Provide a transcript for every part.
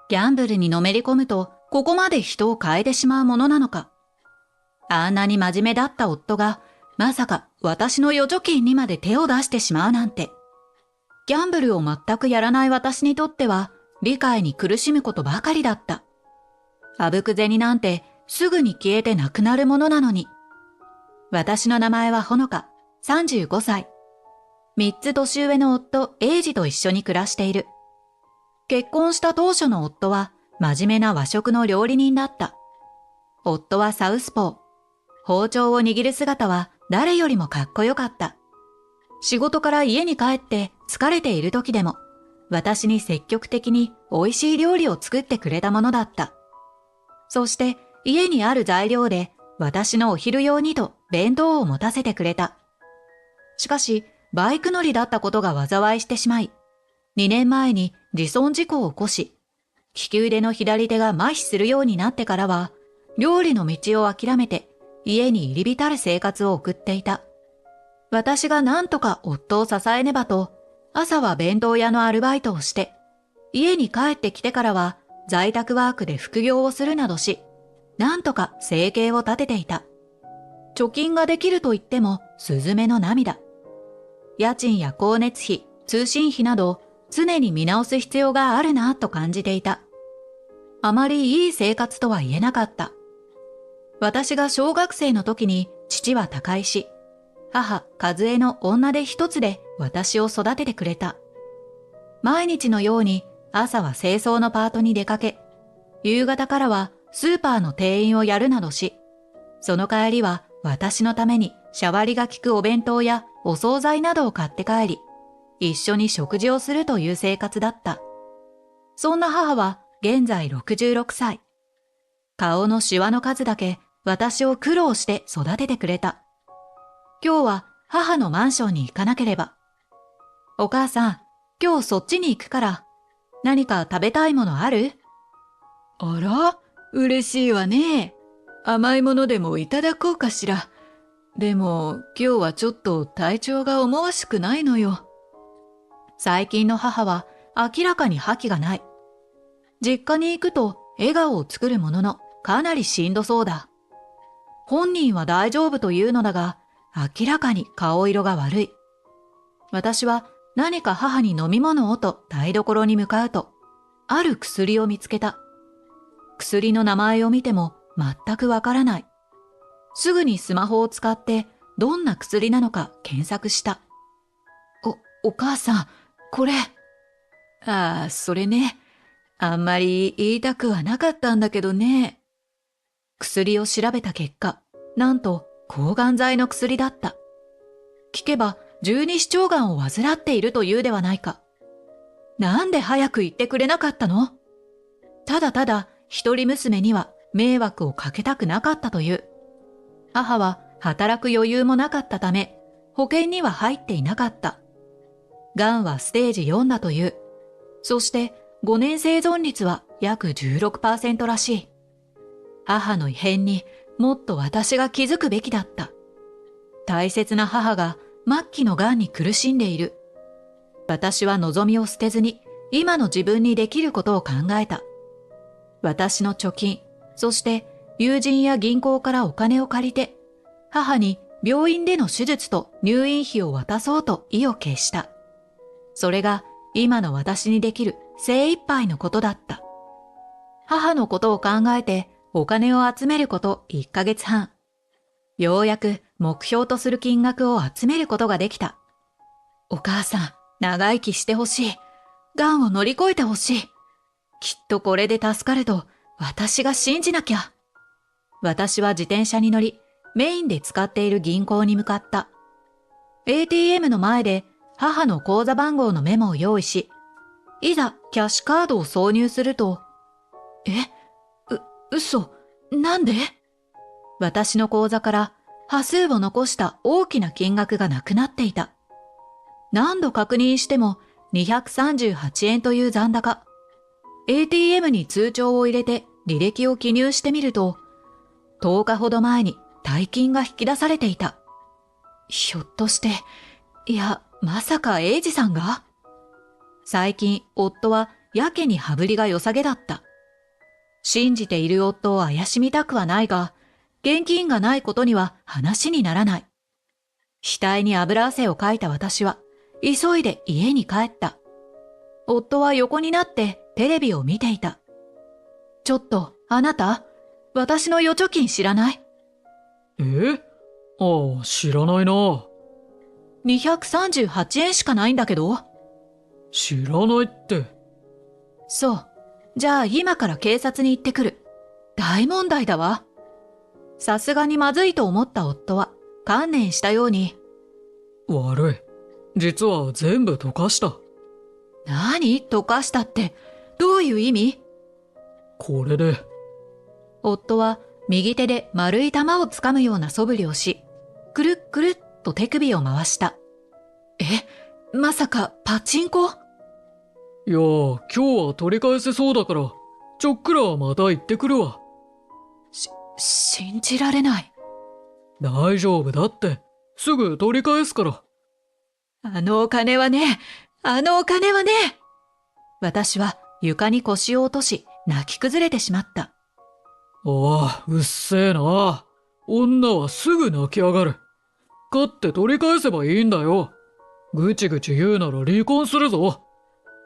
ギャンブルにのめり込むと、ここまで人を変えてしまうものなのか。あんなに真面目だった夫が、まさか私の預貯金にまで手を出してしまうなんて。ギャンブルを全くやらない私にとっては、理解に苦しむことばかりだった。あぶく銭なんてすぐに消えてなくなるものなのに。私の名前はほのか、35歳。3つ年上の夫、英二と一緒に暮らしている。結婚した当初の夫は、真面目な和食の料理人だった。夫はサウスポー。包丁を握る姿は誰よりもかっこよかった。仕事から家に帰って疲れている時でも、私に積極的に美味しい料理を作ってくれたものだった。そして家にある材料で私のお昼用にと弁当を持たせてくれた。しかし、バイク乗りだったことが災いしてしまい、2年前に自損事故を起こし、利き腕の左手が麻痺するようになってからは、料理の道を諦めて家に入り浸る生活を送っていた。私が何とか夫を支えねばと、朝は弁当屋のアルバイトをして、家に帰ってきてからは在宅ワークで副業をするなどし、なんとか生計を立てていた。貯金ができると言っても、スズメの涙。家賃や光熱費、通信費など、常に見直す必要があるなと感じていた。あまりいい生活とは言えなかった。私が小学生の時に父は他界し、母、和江の女手一つで私を育ててくれた。毎日のように朝は清掃のパートに出かけ、夕方からはスーパーの店員をやるなどし、その帰りは私のためにシャワリが効くお弁当やお惣菜などを買って帰り、一緒に食事をするという生活だった。そんな母は現在66歳。顔のシワの数だけ私を苦労して育ててくれた。今日は母のマンションに行かなければ。お母さん、今日そっちに行くから、何か食べたいものある？あら、嬉しいわね。甘いものでもいただこうかしら。でも今日はちょっと体調が思わしくないのよ。最近の母は明らかに覇気がない。実家に行くと笑顔を作るもののかなりしんどそうだ。本人は大丈夫というのだが、明らかに顔色が悪い。私は何か母に飲み物をと台所に向かうと、ある薬を見つけた。薬の名前を見ても全くわからない。すぐにスマホを使ってどんな薬なのか検索した。お母さん、これ。ああ、それね。あんまり言いたくはなかったんだけどね。薬を調べた結果、なんと抗がん剤の薬だった。聞けば十二指腸がんを患っているというではないか。なんで早く言ってくれなかったの？ただただ一人娘には迷惑をかけたくなかったという。母は働く余裕もなかったため、保険には入っていなかった。がんはステージ4だという。そして5年生存率は約 16% らしい。母の異変にもっと私が気づくべきだった。大切な母が末期のがんに苦しんでいる。私は望みを捨てずに今の自分にできることを考えた。私の貯金、そして友人や銀行からお金を借りて、母に病院での手術と入院費を渡そうと意を決した。それが今の私にできる精一杯のことだった。母のことを考えてお金を集めること1ヶ月半。ようやく目標とする金額を集めることができた。お母さん、長生きしてほしい。がんを乗り越えてほしい。きっとこれで助かると私が信じなきゃ。私は自転車に乗り、メインで使っている銀行に向かった。ATM の前で母の口座番号のメモを用意し、いざキャッシュカードを挿入すると、嘘、なんで？私の口座から端数を残した大きな金額がなくなっていた。何度確認しても238円という残高。ATM に通帳を入れて履歴を記入してみると、10日ほど前に大金が引き出されていた。ひょっとして、いや、まさか英二さんが？最近、夫はやけに羽振りが良さげだった。信じている夫を怪しみたくはないが、現金がないことには話にならない。額に油汗をかいた私は、急いで家に帰った。夫は横になってテレビを見ていた。ちょっと、あなた、私の預貯金知らない？ああ、知らないな。238円しかないんだけど。知らないって。そう。じゃあ今から警察に行ってくる。大問題だわ。さすがにまずいと思った夫は観念したように。悪い。実は全部溶かした。何？溶かしたって、どういう意味？これで。夫は右手で丸い玉をつかむような素振りをし、くるっくるっと手首を回した。まさかパチンコ？いや、今日は取り返せそうだから、ちょっくらまた行ってくるわ。信じられない。大丈夫だって、すぐ取り返すから。あのお金はね。私は床に腰を落とし、泣き崩れてしまった。ああ、うっせえな。女はすぐ泣き上がる。勝って取り返せばいいんだよ。ぐちぐち言うなら離婚するぞ。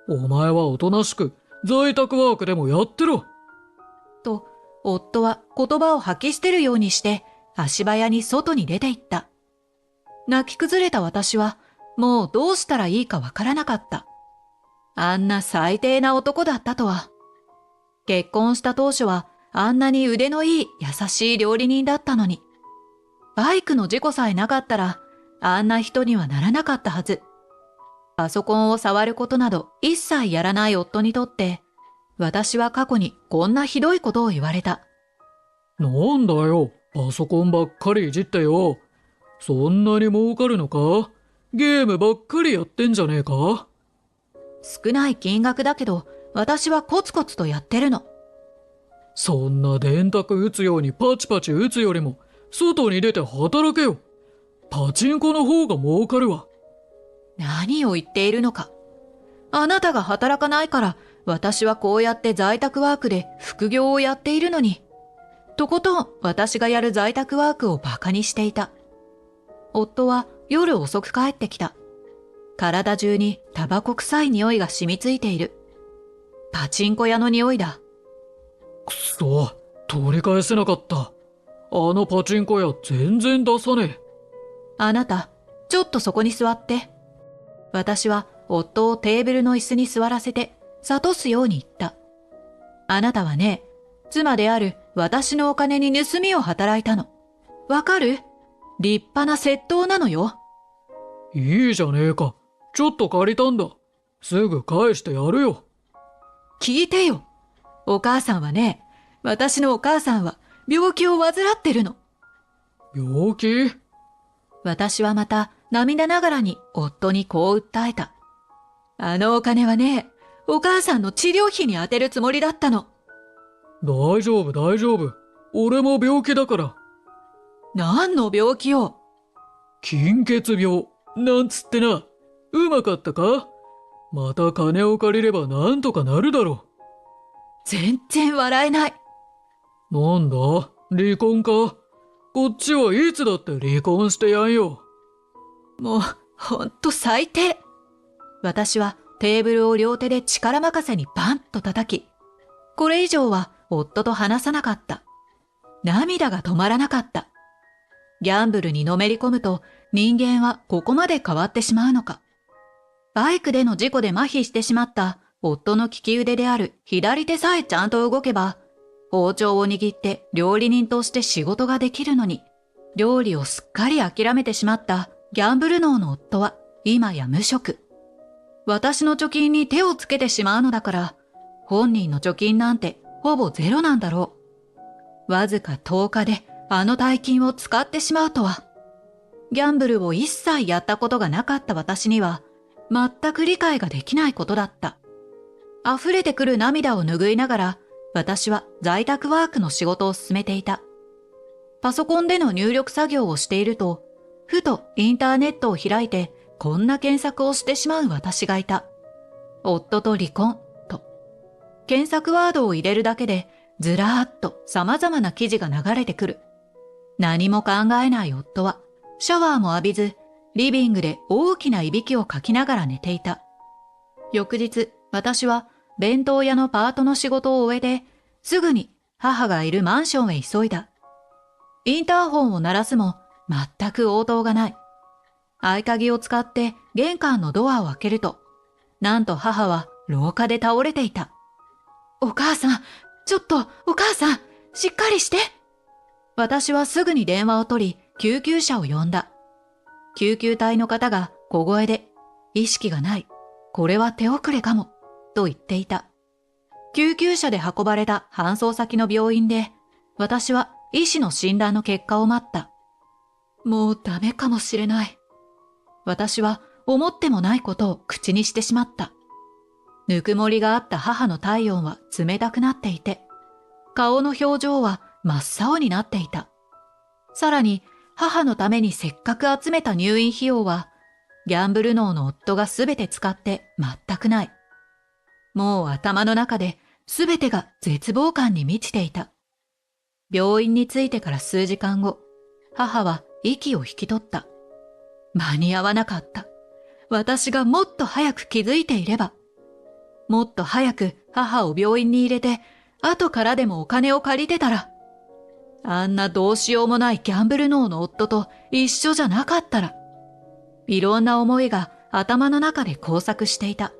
お前はおとなしく在宅ワークでもやってろ。と、夫は言葉を吐き捨てるようにして足早に外に出て行った。泣き崩れた私はもうどうしたらいいかわからなかった。あんな最低な男だったとは。結婚した当初はあんなに腕のいい優しい料理人だったのに。バイクの事故さえなかったらあんな人にはならなかったはず。パソコンを触ることなど一切やらない夫にとって、私は過去にこんなひどいことを言われた。なんだよ、パソコンばっかりいじってよ。そんなに儲かるのか？ゲームばっかりやってんじゃねえか？少ない金額だけど、私はコツコツとやってるの。そんな電卓打つようにパチパチ打つよりも、外に出て働けよ。パチンコの方が儲かるわ。何を言っているのか。あなたが働かないから、私はこうやって在宅ワークで副業をやっているのに。とことん私がやる在宅ワークをバカにしていた。夫は夜遅く帰ってきた。体中にタバコ臭い匂いが染みついている。パチンコ屋の匂いだ。くそ、取り返せなかった。あのパチンコ屋全然出さねえ。あなた、ちょっとそこに座って。私は夫をテーブルの椅子に座らせて、諭すように言った。あなたはね、妻である私のお金に盗みを働いたの。わかる？立派な窃盗なのよ。いいじゃねえか。ちょっと借りたんだ。すぐ返してやるよ。聞いてよ。お母さんはね、私のお母さんは病気を患ってるの。病気？私はまた涙ながらに夫にこう訴えた。あのお金はね、お母さんの治療費に充てるつもりだったの。大丈夫大丈夫。俺も病気だから。何の病気よ？金欠病。なんつってな。うまかったか？また金を借りればなんとかなるだろう。全然笑えない。なんだ？離婚か？こっちはいつだって離婚してやんよ。もう、ほんと最低。私はテーブルを両手で力任せにバンと叩き、これ以上は夫と話さなかった。涙が止まらなかった。ギャンブルにのめり込むと人間はここまで変わってしまうのか。バイクでの事故で麻痺してしまった夫の利き腕である左手さえちゃんと動けば、包丁を握って料理人として仕事ができるのに、料理をすっかり諦めてしまったギャンブル脳の夫は今や無職。私の貯金に手をつけてしまうのだから、本人の貯金なんてほぼゼロなんだろう。わずか10日であの大金を使ってしまうとは。ギャンブルを一切やったことがなかった私には、全く理解ができないことだった。溢れてくる涙を拭いながら、私は在宅ワークの仕事を進めていた。パソコンでの入力作業をしていると、ふとインターネットを開いてこんな検索をしてしまう私がいた。夫と離婚と。検索ワードを入れるだけでずらーっと様々な記事が流れてくる。何も考えない夫はシャワーも浴びず、リビングで大きないびきをかきながら寝ていた。翌日、私は弁当屋のパートの仕事を終えて、すぐに母がいるマンションへ急いだ。インターホンを鳴らすも全く応答がない。合鍵を使って玄関のドアを開けると、なんと母は廊下で倒れていた。お母さん、ちょっとお母さん、しっかりして。私はすぐに電話を取り、救急車を呼んだ。救急隊の方が小声で、意識がない。これは手遅れかも、と言っていた。救急車で運ばれた搬送先の病院で、私は医師の診断の結果を待った。もうダメかもしれない。私は思ってもないことを口にしてしまった。ぬくもりがあった母の体温は冷たくなっていて、顔の表情は真っ青になっていた。さらに母のためにせっかく集めた入院費用は、ギャンブル脳の夫がすべて使って全くない。もう頭の中で全てが絶望感に満ちていた。病院に着いてから数時間後、母は息を引き取った。間に合わなかった。私がもっと早く気づいていれば、もっと早く母を病院に入れて、後からでもお金を借りてたら、あんなどうしようもないギャンブル脳の夫と一緒じゃなかったら、いろんな思いが頭の中で交錯していた。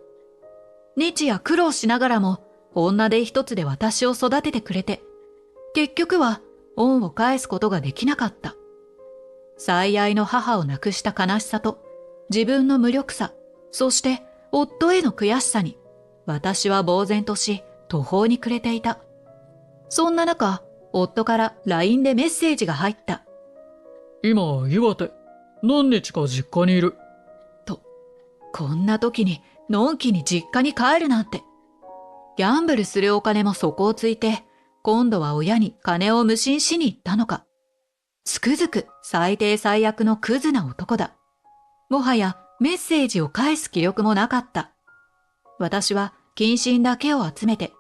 日夜苦労しながらも女手一つで私を育ててくれて、結局は恩を返すことができなかった。最愛の母を亡くした悲しさと自分の無力さ、そして夫への悔しさに私は呆然とし途方に暮れていた。そんな中、夫から LINE でメッセージが入った。今、岩手。何日か実家にいる。と、こんな時にのんきに実家に帰るなんて。ギャンブルするお金も底をついて、今度は親に金を無心しに行ったのか。つくづく最低最悪のクズな男だ。もはやメッセージを返す気力もなかった。私は謹慎だけを集めて、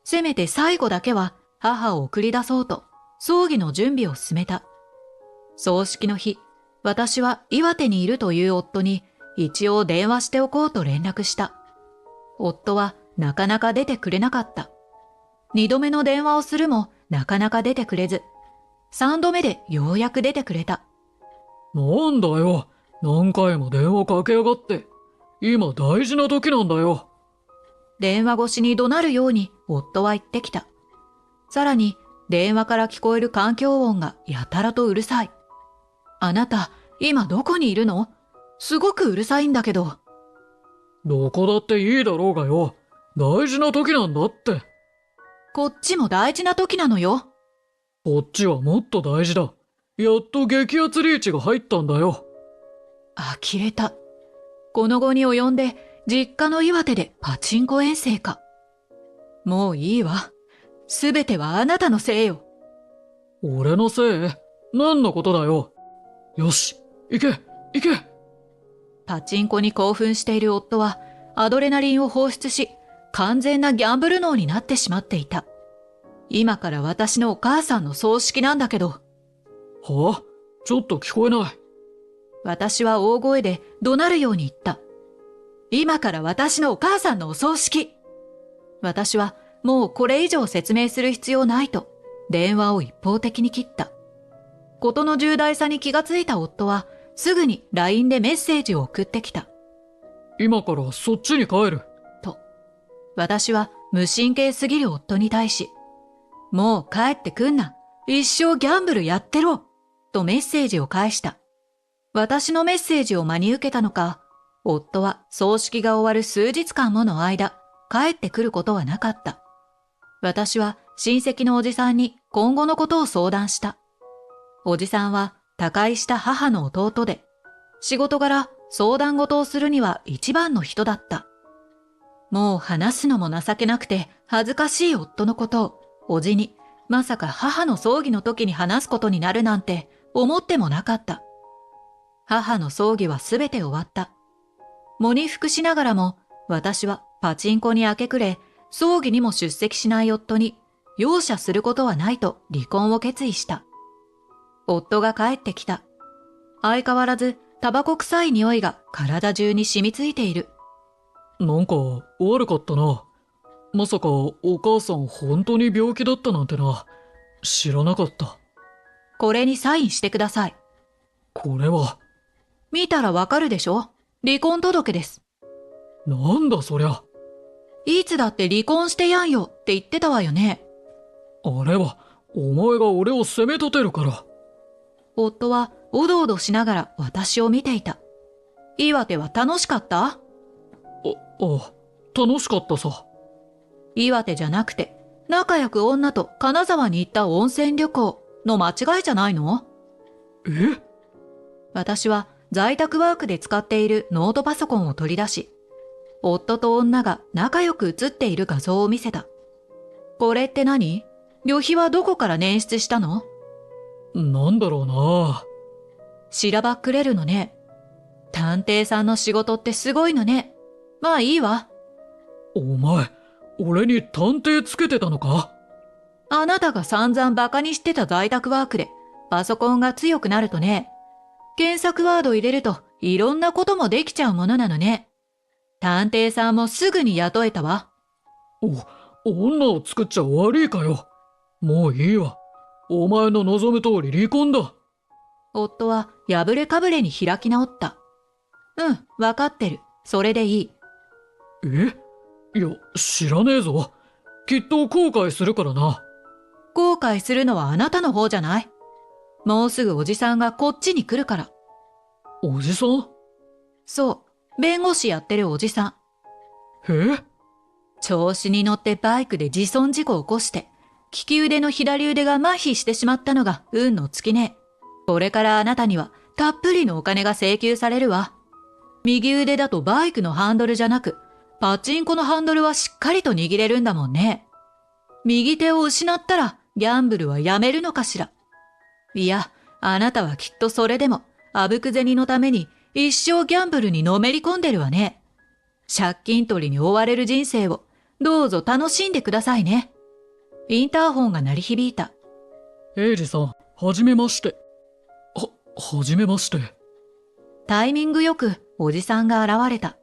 せめて最後だけは母を送り出そうと葬儀の準備を進めた。葬式の日、私は岩手にいるという夫に一応電話しておこうと連絡した。夫はなかなか出てくれなかった。二度目の電話をするもなかなか出てくれず、三度目でようやく出てくれた。なんだよ。何回も電話かけやがって。今大事な時なんだよ。電話越しに怒鳴るように夫は言ってきた。さらに電話から聞こえる環境音がやたらとうるさい。あなた、今どこにいるの？すごくうるさいんだけど。どこだっていいだろうがよ。大事な時なんだって。こっちも大事な時なのよ。こっちはもっと大事だ。やっと激アツリーチが入ったんだよ。呆れた。この後に及んで実家の岩手でパチンコ遠征か。もういいわ。すべてはあなたのせいよ。俺のせい？何のことだよ。よし、行け、行け。パチンコに興奮している夫はアドレナリンを放出し、完全なギャンブル脳になってしまっていた。今から私のお母さんの葬式なんだけど。はあ？ちょっと聞こえない。私は大声で怒鳴るように言った。今から私のお母さんのお葬式。私はもうこれ以上説明する必要ないと電話を一方的に切った。ことの重大さに気がついた夫はすぐに LINE でメッセージを送ってきた。今からそっちに帰る。と、私は無神経すぎる夫に対し、もう帰ってくんな。一生ギャンブルやってろ。とメッセージを返した。私のメッセージを真に受けたのか、夫は葬式が終わる数日間もの間、帰ってくることはなかった。私は親戚のおじさんに今後のことを相談した。おじさんは他界した母の弟で、仕事柄相談事をするには一番の人だった。もう話すのも情けなくて恥ずかしい夫のことを、おじにまさか母の葬儀の時に話すことになるなんて思ってもなかった。母の葬儀はすべて終わった。喪に服しながらも私はパチンコに明け暮れ、葬儀にも出席しない夫に容赦することはないと離婚を決意した。夫が帰ってきた。相変わらずタバコ臭い匂いが体中に染みついている。なんか悪かったな。まさかお母さん本当に病気だったなんてな。知らなかった。これにサインしてください。これは。見たらわかるでしょ？離婚届です。なんだそりゃ。いつだって離婚してやんよって言ってたわよね。あれはお前が俺を責め立てるから。夫はおどおどしながら私を見ていた。岩手は楽しかった？楽しかったさ。岩手じゃなくて仲良く女と金沢に行った温泉旅行の間違いじゃないの？え？私は在宅ワークで使っているノートパソコンを取り出し、夫と女が仲良く写っている画像を見せた。これって何？旅費はどこから捻出したの？なんだろうな。しらばっくれるのね。探偵さんの仕事ってすごいのね。まあいいわ。お前、俺に探偵つけてたのか？あなたが散々バカにしてた在宅ワークでパソコンが強くなるとね、検索ワード入れるといろんなこともできちゃうものなのね。探偵さんもすぐに雇えたわ。女を作っちゃ悪いかよ。もういいわ。お前の望む通り離婚だ。夫は破れかぶれに開き直った。うん、わかってる。それでいい。いや、知らねえぞ。きっと後悔するからな。後悔するのはあなたの方じゃない？もうすぐおじさんがこっちに来るから。おじさん？そう、弁護士やってるおじさん。調子に乗ってバイクで自損事故を起こして、利き腕の左腕が麻痺してしまったのが運の尽きね。これからあなたにはたっぷりのお金が請求されるわ。右腕だとバイクのハンドルじゃなく、パチンコのハンドルはしっかりと握れるんだもんね。右手を失ったらギャンブルはやめるのかしら。いや、あなたはきっとそれでも、あぶく銭のために一生ギャンブルにのめり込んでるわね。借金取りに追われる人生をどうぞ楽しんでくださいね。インターホンが鳴り響いた。エイジさん、はじめまして。はじめまして。タイミングよくおじさんが現れた。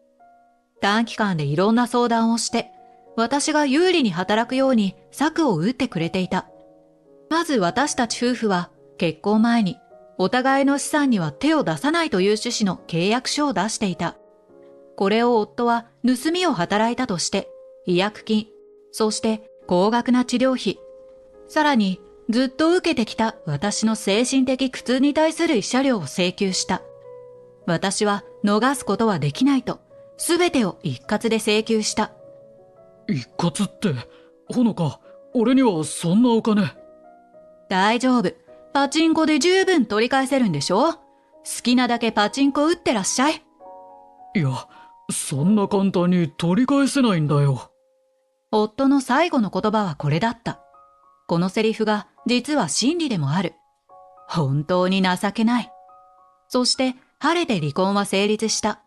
短期間でいろんな相談をして、私が有利に働くように策を打ってくれていた。まず私たち夫婦は結婚前にお互いの資産には手を出さないという趣旨の契約書を出していた。これを夫は盗みを働いたとして、違約金、そして高額な治療費、さらにずっと受けてきた私の精神的苦痛に対する慰謝料を請求した。私は逃すことはできないと、すべてを一括で請求した。一括って、ほのか、俺にはそんなお金。大丈夫。パチンコで十分取り返せるんでしょ？好きなだけパチンコ打ってらっしゃい。いや、そんな簡単に取り返せないんだよ。夫の最後の言葉はこれだった。このセリフが実は真理でもある。本当に情けない。そして晴れて離婚は成立した。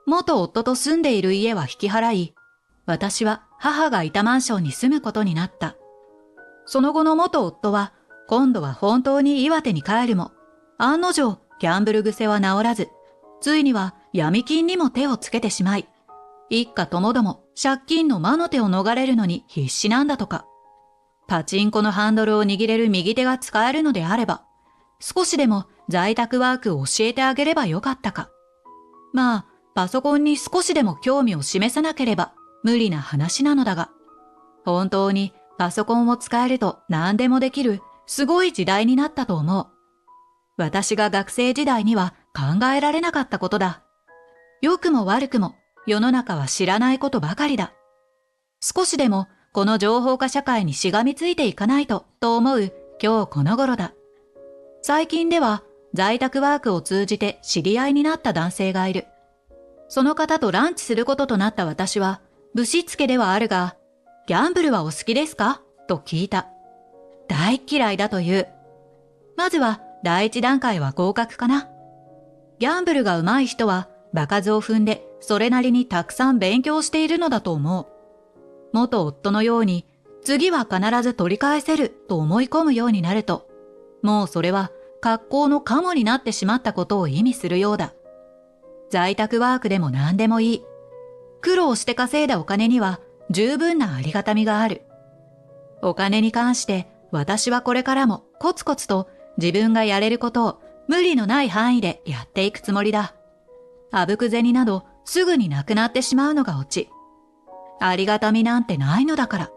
元夫と住んでいる家は引き払い、私は母がいたマンションに住むことになった。その後の元夫は今度は本当に岩手に帰るも、案の定ギャンブル癖は治らず、ついには闇金にも手をつけてしまい、一家ともども借金の魔の手を逃れるのに必死なんだとか。パチンコのハンドルを握れる右手が使えるのであれば、少しでも在宅ワークを教えてあげればよかったか。まあ、パソコンに少しでも興味を示さなければ無理な話なのだが、本当にパソコンを使えると何でもできるすごい時代になったと思う。私が学生時代には考えられなかったことだ。良くも悪くも世の中は知らないことばかりだ。少しでもこの情報化社会にしがみついていかないと思う今日この頃だ。最近では在宅ワークを通じて知り合いになった男性がいる。その方とランチすることとなった私は、ぶしつけではあるが、ギャンブルはお好きですか？と聞いた。大嫌いだという。まずは第一段階は合格かな。ギャンブルが上手い人は場数を踏んでそれなりにたくさん勉強しているのだと思う。元夫のように次は必ず取り返せると思い込むようになると、もうそれは格好のカモになってしまったことを意味するようだ。在宅ワークでも何でもいい。苦労して稼いだお金には十分なありがたみがある。お金に関して私はこれからもコツコツと自分がやれることを無理のない範囲でやっていくつもりだ。あぶく銭などすぐになくなってしまうのがオチ。ありがたみなんてないのだから。